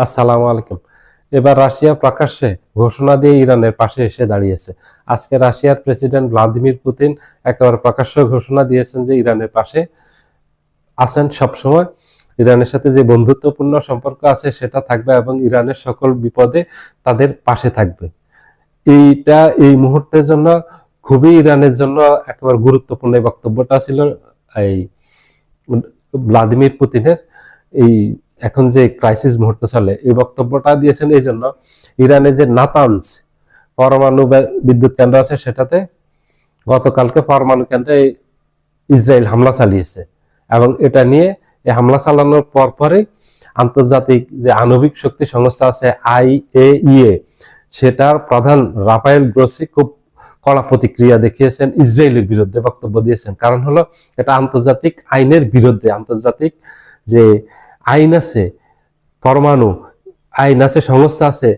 আসসালামু আলাইকুম। এবার রাশিয়া প্রকাশ্যে ঘোষণা দিয়ে ইরানের পাশে এসে দাঁড়িয়েছে। আজকে রাশিয়ার প্রেসিডেন্ট ভ্লাদিমির পুতিন একেবারে প্রকাশ্য ঘোষণা দিয়েছেন যে ইরানের পাশে আছেন সবসময়। ইরানের সাথে যে বন্ধুত্বপূর্ণ সম্পর্ক আছে সেটা থাকবে এবং ইরানের সকল বিপদে তাদের পাশে থাকবে। এইটা এই মুহূর্তের জন্য খুবই ইরানের জন্য একেবারে গুরুত্বপূর্ণ এই বক্তব্যটা ছিল এই ভ্লাদিমির পুতিনের। এই এখন যে ক্রাইসিস মুহূর্ত চলে এই বক্তব্যটা দিয়েছেন এই জন্য ইরানে যে নাতানজ পরমাণু বিদ্যুৎ কেন্দ্র আছে সেটাতে গতকালকে পরমাণু কেন্দ্রে ইসরায়েল হামলা চালিয়েছে এবং এটা নিয়ে এই হামলা চালানোর পরপরই আন্তর্জাতিক যে আণবিক শক্তি সংস্থা আছে IAEA সেটার প্রধান রাফায়েল গ্রোসি খুব কড়া প্রতিক্রিয়া দেখিয়েছেন, ইসরায়েলের বিরুদ্ধে বক্তব্য দিয়েছেন। কারণ হলো এটা আন্তর্জাতিক আইনের বিরুদ্ধে। আন্তর্জাতিক যে আইন আছে, পরমাণু আইন আছে, সংস্থা আছে,